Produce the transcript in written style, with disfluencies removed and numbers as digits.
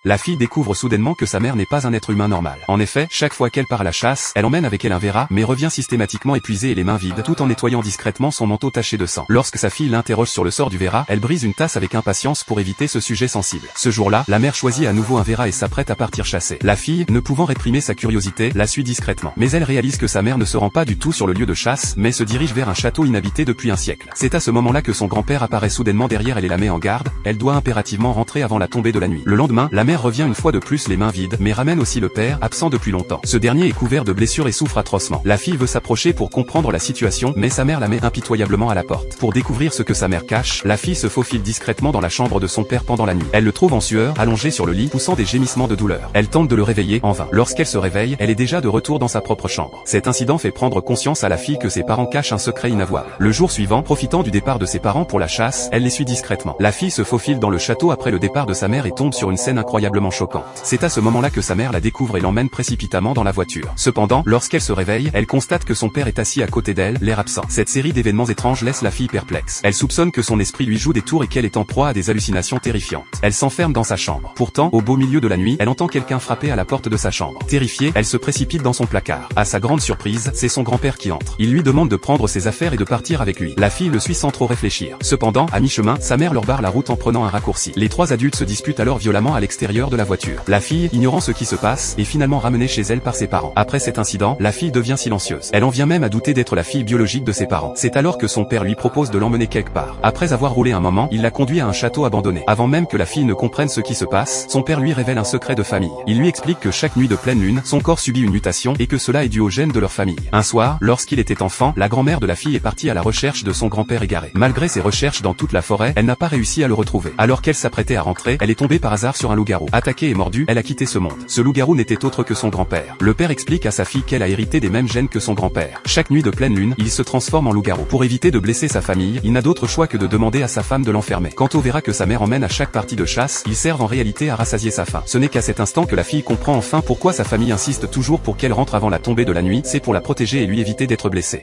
La fille découvre soudainement que sa mère n'est pas un être humain normal. En effet, chaque fois qu'elle part à la chasse, elle emmène avec elle un verra, mais revient systématiquement épuisée et les mains vides, tout en nettoyant discrètement son manteau taché de sang. Lorsque sa fille l'interroge sur le sort du verra, elle brise une tasse avec impatience pour éviter ce sujet sensible. Ce jour-là, la mère choisit à nouveau un verra et s'apprête à partir chasser. La fille, ne pouvant réprimer sa curiosité, la suit discrètement. Mais elle réalise que sa mère ne se rend pas du tout sur le lieu de chasse, mais se dirige vers un château inhabité depuis un siècle. C'est à ce moment-là que son grand-père apparaît soudainement derrière elle et la met en garde. Elle doit impérativement rentrer avant la tombée de la nuit. Le lendemain, la mère revient une fois de plus les mains vides, mais ramène aussi le père, absent depuis longtemps. Ce dernier est couvert de blessures et souffre atrocement. La fille veut s'approcher pour comprendre la situation, mais sa mère la met impitoyablement à la porte. Pour découvrir ce que sa mère cache, la fille se faufile discrètement dans la chambre de son père pendant la nuit. Elle le trouve en sueur, allongé sur le lit, poussant des gémissements de douleur. Elle tente de le réveiller, en vain. Lorsqu'elle se réveille, elle est déjà de retour dans sa propre chambre. Cet incident fait prendre conscience à la fille que ses parents cachent un secret inavouable. Le jour suivant, profitant du départ de ses parents pour la chasse, elle les suit discrètement. La fille se faufile dans le château après le départ de sa mère et tombe sur une scène incroyablement choquante. C'est à ce moment-là que sa mère la découvre et l'emmène précipitamment dans la voiture. Cependant, lorsqu'elle se réveille, elle constate que son père est assis à côté d'elle, l'air absent. Cette série d'événements étranges laisse la fille perplexe. Elle soupçonne que son esprit lui joue des tours et qu'elle est en proie à des hallucinations terrifiantes. Elle s'enferme dans sa chambre. Pourtant, au beau milieu de la nuit, elle entend quelqu'un frapper à la porte de sa chambre. Terrifiée, elle se précipite dans son placard. À sa grande surprise, c'est son grand-père qui entre. Il lui demande de prendre ses affaires et de partir avec lui. La fille le suit sans trop réfléchir. Cependant, à mi-chemin, sa mère leur barre la route en prenant un raccourci. Les trois adultes se disputent alors violemment à l'extérieur de la voiture. La fille, ignorant ce qui se passe, est finalement ramenée chez elle par ses parents. Après cet incident, la fille devient silencieuse. Elle en vient même à douter d'être la fille biologique de ses parents. C'est alors que son père lui propose de l'emmener quelque part. Après avoir roulé un moment, il la conduit à un château abandonné. Avant même que la fille ne comprenne ce qui se passe, son père lui révèle un secret de famille. Il lui explique que chaque nuit de pleine lune, son corps subit une mutation et que cela est dû aux gènes de leur famille. Un soir, lorsqu'il était enfant, la grand-mère de la fille est partie à la recherche de son grand-père égaré. Malgré ses recherches dans toute la forêt, elle n'a pas réussi à le retrouver. Alors qu'elle s'apprêtait à rentrer, elle est tombée par hasard sur un loup-garou. Attaquée et mordue, elle a quitté ce monde. Ce loup-garou n'était autre que son grand-père. Le père explique à sa fille qu'elle a hérité des mêmes gènes que son grand-père. Chaque nuit de pleine lune, il se transforme en loup-garou. Pour éviter de blesser sa famille, il n'a d'autre choix que de demander à sa femme de l'enfermer. Quant au verra que sa mère emmène à chaque partie de chasse, ils servent en réalité à rassasier sa faim. Ce n'est qu'à cet instant que la fille comprend enfin pourquoi sa famille insiste toujours pour qu'elle rentre avant la tombée de la nuit, c'est pour la protéger et lui éviter d'être blessée.